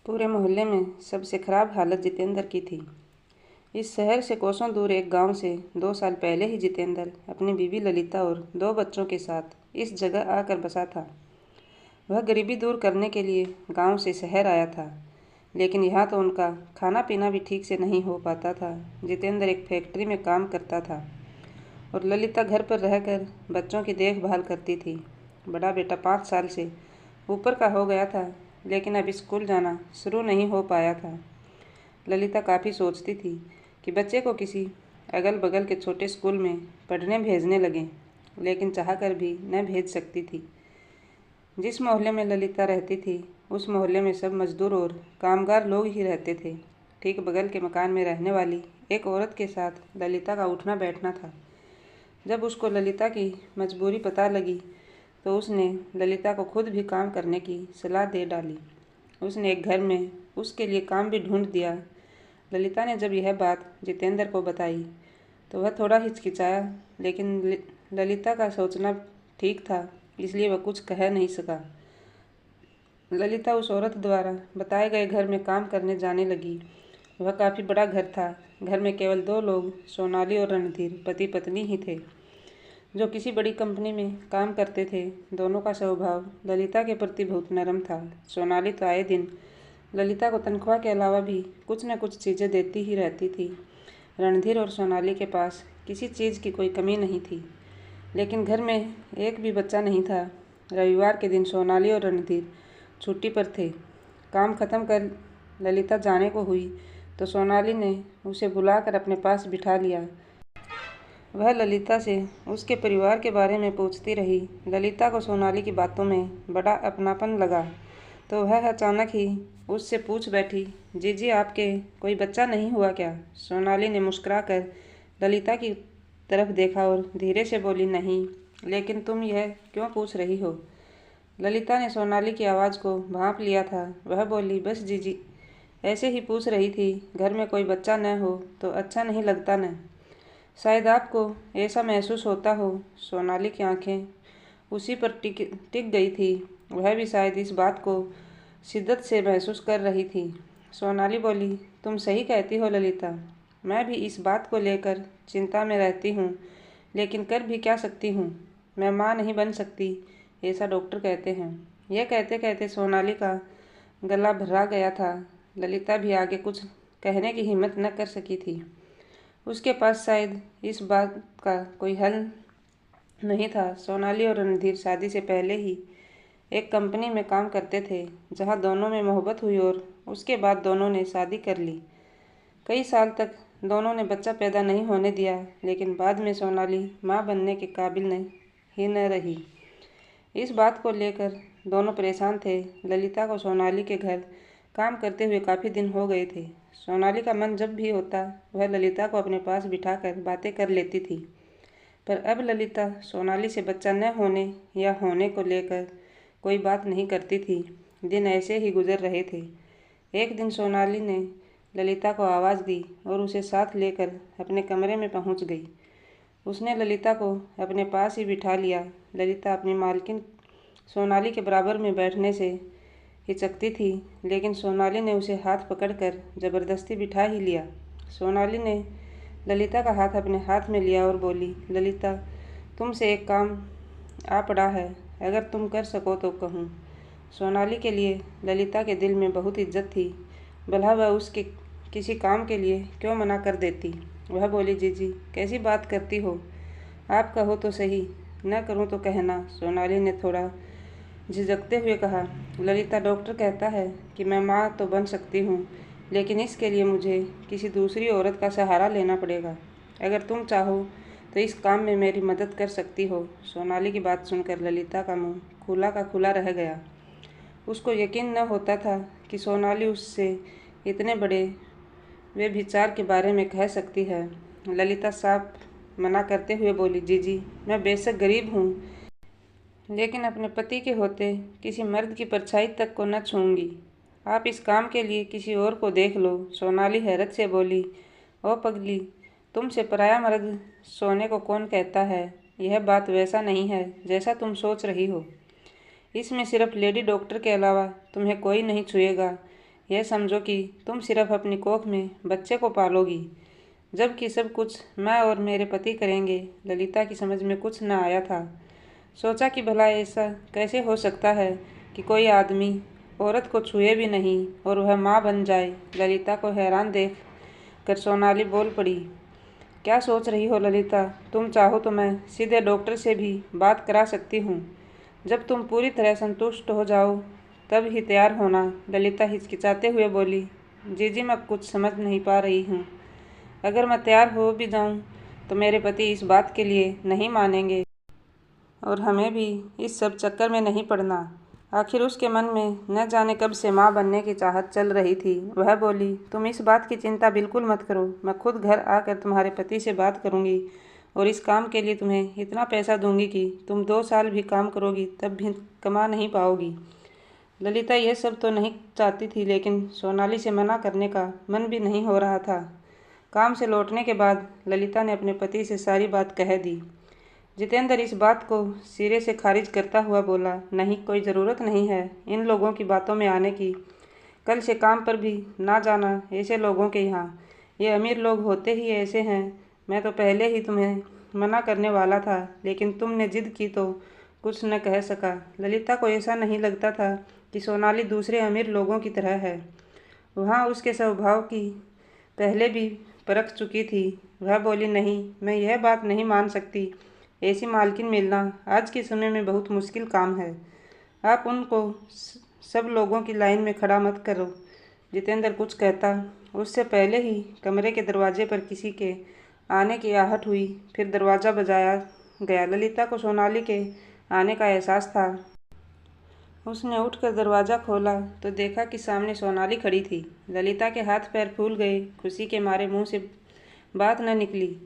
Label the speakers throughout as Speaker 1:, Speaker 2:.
Speaker 1: पूरे मोहल्ले में सबसे खराब हालत जितेंद्र की थी। इस शहर से कोसों दूर एक गांव से 2 साल पहले ही जितेंद्र अपनी बीवी ललिता और 2 बच्चों के साथ इस जगह आकर बसा था। वह गरीबी दूर करने के लिए गांव से शहर आया था, लेकिन यहाँ तो उनका खाना पीना भी ठीक से नहीं हो पाता था। जितेंद्र एक फैक्ट्री में काम करता था और ललिता घर पर रहकर बच्चों की देखभाल करती थी। बड़ा बेटा 5 साल से ऊपर का हो गया था, लेकिन अब स्कूल जाना शुरू नहीं हो पाया था। ललिता काफ़ी सोचती थी कि बच्चे को किसी अगल बगल के छोटे स्कूल में पढ़ने भेजने लगें, लेकिन चाहकर भी न भेज सकती थी। जिस मोहल्ले में ललिता रहती थी उस मोहल्ले में सब मजदूर और कामगार लोग ही रहते थे। ठीक बगल के मकान में रहने वाली एक औरत के साथ ललिता का उठना बैठना था। जब उसको ललिता की मजबूरी पता लगी तो उसने ललिता को खुद भी काम करने की सलाह दे डाली। उसने एक घर में उसके लिए काम भी ढूंढ दिया। ललिता ने जब यह बात जितेंद्र को बताई तो वह थोड़ा हिचकिचाया, लेकिन ललिता का सोचना ठीक था, इसलिए वह कुछ कह नहीं सका। ललिता उस औरत द्वारा बताए गए घर में काम करने जाने लगी। वह काफ़ी बड़ा घर था। घर में केवल 2 लोग, सोनाली और रणधीर, पति पत्नी ही थे, जो किसी बड़ी कंपनी में काम करते थे। दोनों का स्वभाव ललिता के प्रति बहुत नरम था। सोनाली तो आए दिन ललिता को तनख्वाह के अलावा भी कुछ न कुछ चीज़ें देती ही रहती थी। रणधीर और सोनाली के पास किसी चीज़ की कोई कमी नहीं थी, लेकिन घर में एक भी बच्चा नहीं था। रविवार के दिन सोनाली और रणधीर छुट्टी पर थे। काम खत्म कर ललिता जाने को हुई तो सोनाली ने उसे बुलाकर अपने पास बिठा लिया। वह ललिता से उसके परिवार के बारे में पूछती रही। ललिता को सोनाली की बातों में बड़ा अपनापन लगा तो वह अचानक ही उससे पूछ बैठी, जीजी आपके कोई बच्चा नहीं हुआ क्या? सोनाली ने मुस्कुराकर ललिता की तरफ देखा और धीरे से बोली, नहीं, लेकिन तुम यह क्यों पूछ रही हो? ललिता ने सोनाली की आवाज़ को भांप लिया था। वह बोली, बस जीजी, ऐसे ही पूछ रही थी। घर में कोई बच्चा न हो तो अच्छा नहीं लगता न। शायद आपको ऐसा महसूस होता हो। सोनाली की आंखें उसी पर टिक गई थी। वह भी शायद इस बात को शिद्दत से महसूस कर रही थी। सोनाली बोली, तुम सही कहती हो ललिता, मैं भी इस बात को लेकर चिंता में रहती हूँ, लेकिन कर भी क्या सकती हूँ। मैं माँ नहीं बन सकती, ऐसा डॉक्टर कहते हैं। यह कहते कहते सोनाली का गला भरा गया था। ललिता भी आगे कुछ कहने की हिम्मत न कर सकी थी। उसके पास शायद इस बात का कोई हल नहीं था। सोनाली और रणधीर शादी से पहले ही एक कंपनी में काम करते थे, जहां दोनों में मोहब्बत हुई और उसके बाद दोनों ने शादी कर ली। कई साल तक दोनों ने बच्चा पैदा नहीं होने दिया, लेकिन बाद में सोनाली माँ बनने के काबिल ही न रही। इस बात को लेकर दोनों परेशान थे। ललिता को सोनाली के घर काम करते हुए काफ़ी दिन हो गए थे। सोनाली का मन जब भी होता वह ललिता को अपने पास बिठाकर बातें कर लेती थी, पर अब ललिता सोनाली से बच्चा न होने या होने को लेकर कोई बात नहीं करती थी। दिन ऐसे ही गुजर रहे थे। एक दिन सोनाली ने ललिता को आवाज़ दी और उसे साथ लेकर अपने कमरे में पहुंच गई। उसने ललिता को अपने पास ही बिठा लिया। ललिता अपनी मालकिन सोनाली के बराबर में बैठने से हिचकती थी, लेकिन सोनाली ने उसे हाथ पकड़कर ज़बरदस्ती बिठा ही लिया। सोनाली ने ललिता का हाथ अपने हाथ में लिया और बोली, ललिता, तुमसे एक काम आ पड़ा है, अगर तुम कर सको तो कहूँ। सोनाली के लिए ललिता के दिल में बहुत इज्जत थी। भला वह उसके किसी काम के लिए क्यों मना कर देती। वह बोली, जीजी कैसी बात करती हो, आप कहो तो सही, न करूँ तो कहना। सोनाली ने थोड़ा झिझकते हुए कहा, ललिता, डॉक्टर कहता है कि मैं माँ तो बन सकती हूँ, लेकिन इसके लिए मुझे किसी दूसरी औरत का सहारा लेना पड़ेगा। अगर तुम चाहो तो इस काम में मेरी मदद कर सकती हो। सोनाली की बात सुनकर ललिता का मुंह खुला का खुला रह गया। उसको यकीन न होता था कि सोनाली उससे इतने बड़े व्यभिचार के बारे में कह सकती है। ललिता साफ मना करते हुए बोली, जीजी, मैं बेशक गरीब हूँ, लेकिन अपने पति के होते किसी मर्द की परछाई तक को न छूऊंगी। आप इस काम के लिए किसी और को देख लो। सोनाली हैरत से बोली, ओ पगली, तुमसे पराया मर्द सोने को कौन कहता है? यह बात वैसा नहीं है जैसा तुम सोच रही हो। इसमें सिर्फ लेडी डॉक्टर के अलावा तुम्हें कोई नहीं छुएगा। यह समझो कि तुम सिर्फ अपनी कोख में बच्चे को पालोगी, जबकि सब कुछ मैं और मेरे पति करेंगे। ललिता की समझ में कुछ न आया था। सोचा कि भला ऐसा कैसे हो सकता है कि कोई आदमी औरत को छुए भी नहीं और वह माँ बन जाए। ललिता को हैरान देख कर सोनाली बोल पड़ी, क्या सोच रही हो ललिता? तुम चाहो तो मैं सीधे डॉक्टर से भी बात करा सकती हूँ। जब तुम पूरी तरह संतुष्ट हो जाओ तब ही तैयार होना। ललिता हिचकिचाते हुए बोली, जीजी मैं कुछ समझ नहीं पा रही हूँ। अगर मैं तैयार हो भी जाऊँ तो मेरे पति इस बात के लिए नहीं मानेंगे और हमें भी इस सब चक्कर में नहीं पड़ना। आखिर उसके मन में न जाने कब से माँ बनने की चाहत चल रही थी। वह बोली, तुम इस बात की चिंता बिल्कुल मत करो। मैं खुद घर आकर तुम्हारे पति से बात करूँगी और इस काम के लिए तुम्हें इतना पैसा दूंगी कि तुम 2 साल भी काम करोगी तब भी कमा नहीं पाओगी। ललिता यह सब तो नहीं चाहती थी, लेकिन सोनाली से मना करने का मन भी नहीं हो रहा था। काम से लौटने के बाद ललिता ने अपने पति से सारी बात कह दी। जितेंद्र इस बात को सिरे से खारिज करता हुआ बोला, नहीं, कोई ज़रूरत नहीं है इन लोगों की बातों में आने की। कल से काम पर भी ना जाना ऐसे लोगों के यहाँ। ये अमीर लोग होते ही ऐसे हैं। मैं तो पहले ही तुम्हें मना करने वाला था, लेकिन तुमने जिद की तो कुछ न कह सका। ललिता को ऐसा नहीं लगता था कि सोनाली दूसरे अमीर लोगों की तरह है। वहाँ उसके स्वभाव की पहले भी परख चुकी थी। वह बोली, नहीं, मैं यह बात नहीं मान सकती। ऐसी मालकिन मिलना आज के समय में बहुत मुश्किल काम है। आप उनको सब लोगों की लाइन में खड़ा मत करो। जितेंद्र कुछ कहता उससे पहले ही कमरे के दरवाजे पर किसी के आने की आहट हुई। फिर दरवाज़ा बजाया गया। ललिता को सोनाली के आने का एहसास था। उसने उठकर दरवाज़ा खोला तो देखा कि सामने सोनाली खड़ी थी। ललिता के हाथ पैर फूल गए। खुशी के मारे मुंह से बात न निकली।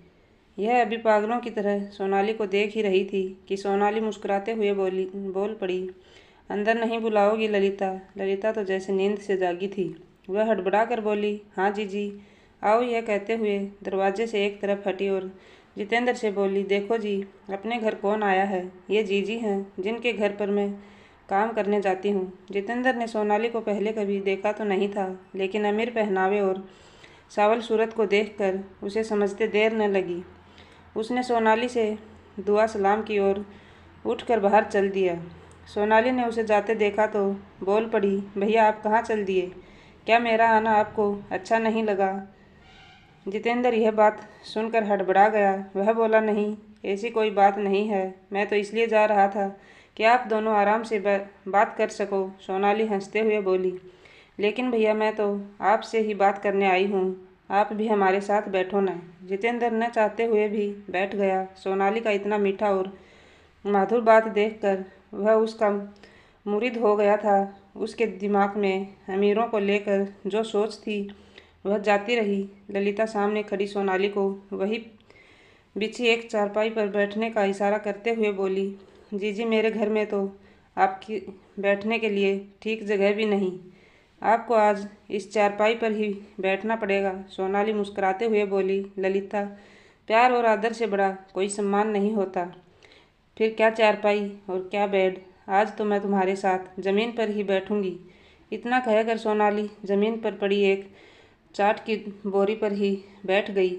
Speaker 1: यह अभी पागलों की तरह सोनाली को देख ही रही थी कि सोनाली मुस्कुराते हुए बोल पड़ी, अंदर नहीं बुलाओगी ललिता? ललिता तो जैसे नींद से जागी थी। वह हड़बड़ा कर बोली, हाँ जीजी आओ। यह कहते हुए दरवाजे से एक तरफ हटी और जितेंद्र से बोली, देखो जी, अपने घर कौन आया है? ये जीजी हैं जिनके घर पर मैं काम करने जाती हूँ। जितेंद्र ने सोनाली को पहले कभी देखा तो नहीं था, लेकिन अमीर पहनावे और सावल सूरत को देखकर उसे समझते देर न लगी। उसने सोनाली से दुआ सलाम की और उठकर बाहर चल दिया। सोनाली ने उसे जाते देखा तो बोल पड़ी, भैया आप कहाँ चल दिए? क्या मेरा आना आपको अच्छा नहीं लगा? जितेंद्र यह बात सुनकर हड़बड़ा गया। वह बोला, नहीं, ऐसी कोई बात नहीं है। मैं तो इसलिए जा रहा था कि आप दोनों आराम से बात कर सको। सोनाली हंसते हुए बोली, लेकिन भैया मैं तो आपसे ही बात करने आई हूँ। आप भी हमारे साथ बैठो ना। जितेंद्र न चाहते हुए भी बैठ गया। सोनाली का इतना मीठा और मधुर बात देखकर वह उसका मुरीद हो गया था। उसके दिमाग में अमीरों को लेकर जो सोच थी वह जाती रही। ललिता सामने खड़ी सोनाली को वही बिछी एक चारपाई पर बैठने का इशारा करते हुए बोली, जीजी मेरे घर में तो आपकी बैठने के लिए ठीक जगह भी नहीं। आपको आज इस चारपाई पर ही बैठना पड़ेगा। सोनाली मुस्कुराते हुए बोली, ललिता, प्यार और आदर से बड़ा कोई सम्मान नहीं होता। फिर क्या चारपाई और क्या बेड, आज तो मैं तुम्हारे साथ ज़मीन पर ही बैठूंगी। इतना कहकर सोनाली ज़मीन पर पड़ी एक चाट की बोरी पर ही बैठ गई।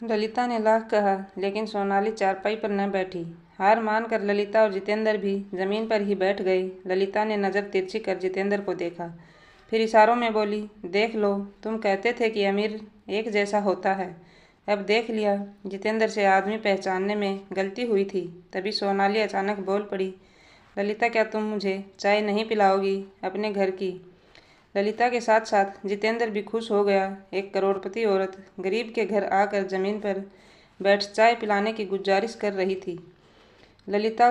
Speaker 1: ललिता ने लाख कहा, लेकिन सोनाली चारपाई पर न बैठी। हार मानकर ललिता और जितेंद्र भी ज़मीन पर ही बैठ गए। ललिता ने नज़र तिरछी कर जितेंद्र को देखा, फिर इशारों में बोली, देख लो, तुम कहते थे कि अमीर एक जैसा होता है, अब देख लिया। जितेंद्र से आदमी पहचानने में गलती हुई थी। तभी सोनाली अचानक बोल पड़ी, ललिता क्या तुम मुझे चाय नहीं पिलाओगी अपने घर की? ललिता के साथ साथ जितेंद्र भी खुश हो गया। एक करोड़पति औरत गरीब के घर आकर ज़मीन पर बैठ चाय पिलाने की गुजारिश कर रही थी। ललिता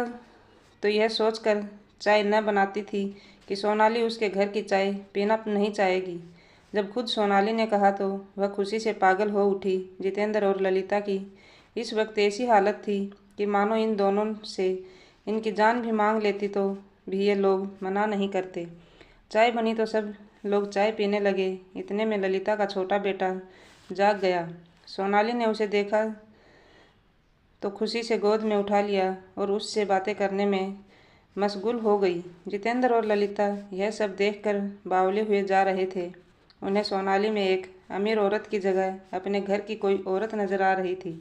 Speaker 1: तो यह सोचकर चाय न बनाती थी कि सोनाली उसके घर की चाय पीना नहीं चाहेगी। जब खुद सोनाली ने कहा तो वह खुशी से पागल हो उठी। जितेंद्र और ललिता की इस वक्त ऐसी हालत थी कि मानो इन दोनों से इनकी जान भी मांग लेती तो भी ये लोग मना नहीं करते। चाय बनी तो सब लोग चाय पीने लगे। इतने में ललिता का छोटा बेटा जाग गया। सोनाली ने उसे देखा तो खुशी से गोद में उठा लिया और उससे बातें करने में मशगूल हो गई। जितेंद्र और ललिता यह सब देखकर बावले हुए जा रहे थे। उन्हें सोनाली में एक अमीर औरत की जगह अपने घर की कोई औरत नजर आ रही थी।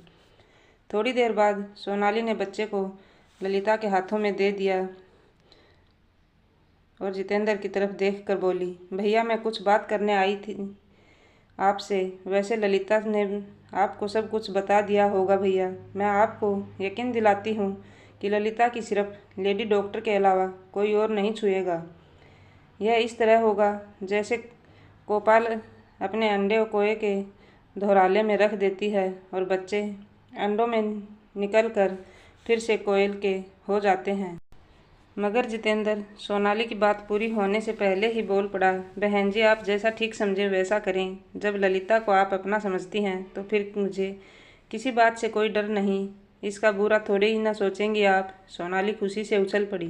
Speaker 1: थोड़ी देर बाद सोनाली ने बच्चे को ललिता के हाथों में दे दिया और जितेंद्र की तरफ देखकर बोली, भैया मैं कुछ बात करने आई थी आपसे। वैसे ललिता ने आपको सब कुछ बता दिया होगा भैया। मैं आपको यकीन दिलाती हूँ कि ललिता की सिर्फ लेडी डॉक्टर के अलावा कोई और नहीं छुएगा। यह इस तरह होगा जैसे कोपाल अपने अंडे कोए के धोराले में रख देती है और बच्चे अंडों में निकलकर फिर से कोयल के हो जाते हैं। मगर जितेंद्र सोनाली की बात पूरी होने से पहले ही बोल पड़ा, बहन जी आप जैसा ठीक समझे वैसा करें। जब ललिता को आप अपना समझती हैं तो फिर मुझे किसी बात से कोई डर नहीं। इसका बुरा थोड़े ही ना सोचेंगी आप। सोनाली खुशी से उछल पड़ी।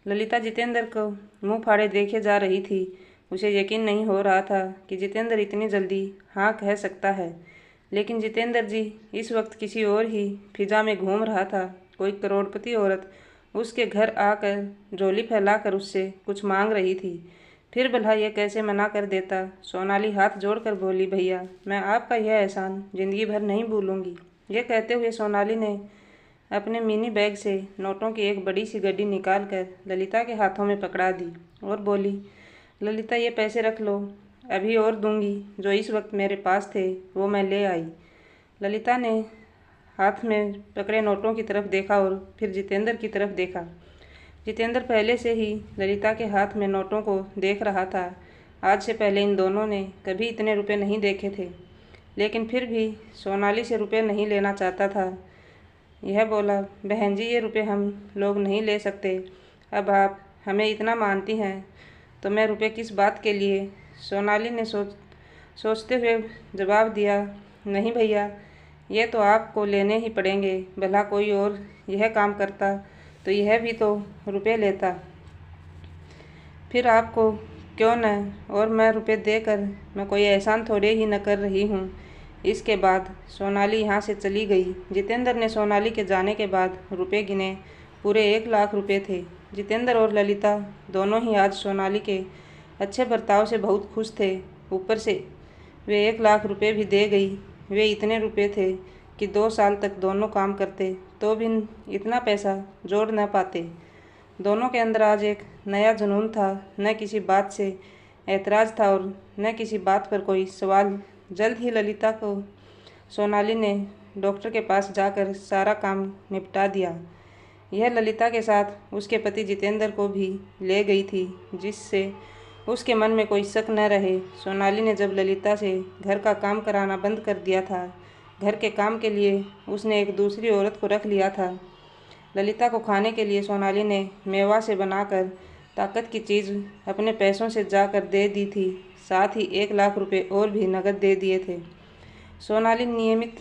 Speaker 1: ललिता जितेंद्र को मुंह फाड़े देखे जा रही थी। उसे यकीन नहीं हो रहा था कि जितेंद्र इतनी जल्दी हाँ कह सकता है। लेकिन जितेंद्र जी इस वक्त किसी और ही फिजा में घूम रहा था। कोई करोड़पति औरत उसके घर आकर झोली फैलाकर उससे कुछ मांग रही थी। फिर भला यह कैसे मना कर देता। सोनाली हाथ जोड़कर बोली, भैया मैं आपका यह एहसान जिंदगी भर नहीं भूलूंगी। यह कहते हुए सोनाली ने अपने मिनी बैग से नोटों की एक बड़ी सी गड्डी निकालकर ललिता के हाथों में पकड़ा दी और बोली, ललिता ये पैसे रख लो, अभी और दूंगी। जो इस वक्त मेरे पास थे वो मैं ले आई। ललिता ने हाथ में पकड़े नोटों की तरफ देखा और फिर जितेंद्र की तरफ देखा। जितेंद्र पहले से ही ललिता के हाथ में नोटों को देख रहा था। आज से पहले इन दोनों ने कभी इतने रुपए नहीं देखे थे। लेकिन फिर भी सोनाली से रुपए नहीं लेना चाहता था। यह बोला, बहन जी ये रुपए हम लोग नहीं ले सकते। अब आप हमें इतना मानती हैं तो मैं रुपए किस बात के लिए। सोनाली ने सोचते हुए जवाब दिया, नहीं भैया ये तो आपको लेने ही पड़ेंगे। भला कोई और यह काम करता तो यह भी तो रुपए लेता। फिर आपको क्यों न, और मैं रुपए देकर मैं कोई एहसान थोड़े ही न कर रही हूँ। इसके बाद सोनाली यहाँ से चली गई। जितेंद्र ने सोनाली के जाने के बाद रुपए गिने। पूरे 1 लाख रुपए थे। जितेंद्र और ललिता दोनों ही आज सोनाली के अच्छे बर्ताव से बहुत खुश थे। ऊपर से वे 1 लाख रुपए भी दे गई। वे इतने रुपए थे कि 2 साल तक दोनों काम करते तो भी इतना पैसा जोड़ न पाते। दोनों के अंदर आज एक नया जुनून था। न किसी बात से ऐतराज़ था और न किसी बात पर कोई सवाल। जल्द ही ललिता को सोनाली ने डॉक्टर के पास जाकर सारा काम निपटा दिया। यह ललिता के साथ उसके पति जितेंद्र को भी ले गई थी, जिससे उसके मन में कोई शक न रहे। सोनाली ने जब ललिता से घर का काम कराना बंद कर दिया था, घर के काम के लिए उसने एक दूसरी औरत को रख लिया था। ललिता को खाने के लिए सोनाली ने मेवा से बनाकर ताकत की चीज़ अपने पैसों से जाकर दे दी थी। साथ ही 1 लाख रुपए और भी नकद दे दिए थे। सोनाली नियमित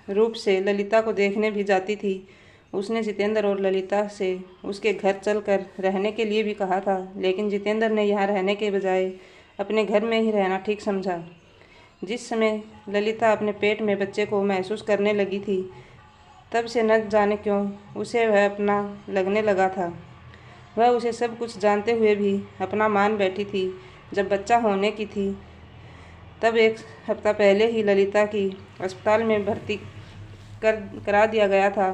Speaker 1: रूप से ललिता को देखने भी जाती थी। उसने जितेंद्र और ललिता से उसके घर चलकर रहने के लिए भी कहा था, लेकिन जितेंद्र ने यहाँ रहने के बजाय अपने घर में ही रहना ठीक समझा। जिस समय ललिता अपने पेट में बच्चे को महसूस करने लगी थी, तब से न जाने क्यों उसे वह अपना लगने लगा था। वह उसे सब कुछ जानते हुए भी अपना मान बैठी थी। जब बच्चा होने की थी तब 1 हफ्ता पहले ही ललिता की अस्पताल में भर्ती करा दिया गया था।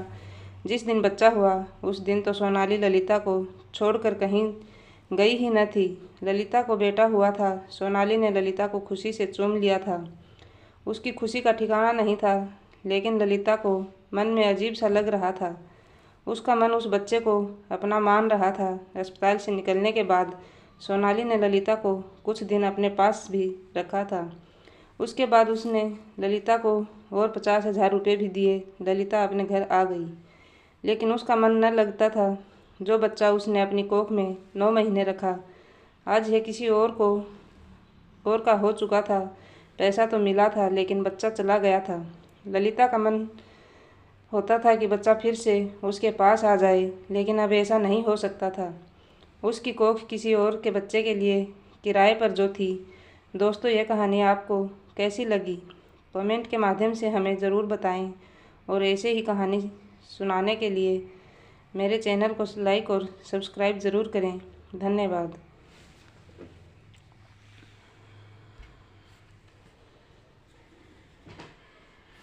Speaker 1: जिस दिन बच्चा हुआ उस दिन तो सोनाली ललिता को छोड़कर कहीं गई ही न थी। ललिता को बेटा हुआ था। सोनाली ने ललिता को खुशी से चूम लिया था। उसकी खुशी का ठिकाना नहीं था, लेकिन ललिता को मन में अजीब सा लग रहा था। उसका मन उस बच्चे को अपना मान रहा था। अस्पताल से निकलने के बाद सोनाली ने ललिता को कुछ दिन अपने पास भी रखा था। उसके बाद उसने ललिता को और 50,000 रुपये भी दिए। ललिता अपने घर आ गई, लेकिन उसका मन न लगता था। जो बच्चा उसने अपनी कोख में 9 महीने रखा, आज यह किसी और का हो चुका था। पैसा तो मिला था, लेकिन बच्चा चला गया था। ललिता का मन होता था कि बच्चा फिर से उसके पास आ जाए, लेकिन अब ऐसा नहीं हो सकता था। उसकी कोख किसी और के बच्चे के लिए किराए पर जो थी। दोस्तों, यह कहानी आपको कैसी लगी कमेंट के माध्यम से हमें ज़रूर बताएं और ऐसे ही कहानी सुनाने के लिए मेरे चैनल को लाइक और सब्सक्राइब ज़रूर करें। धन्यवाद।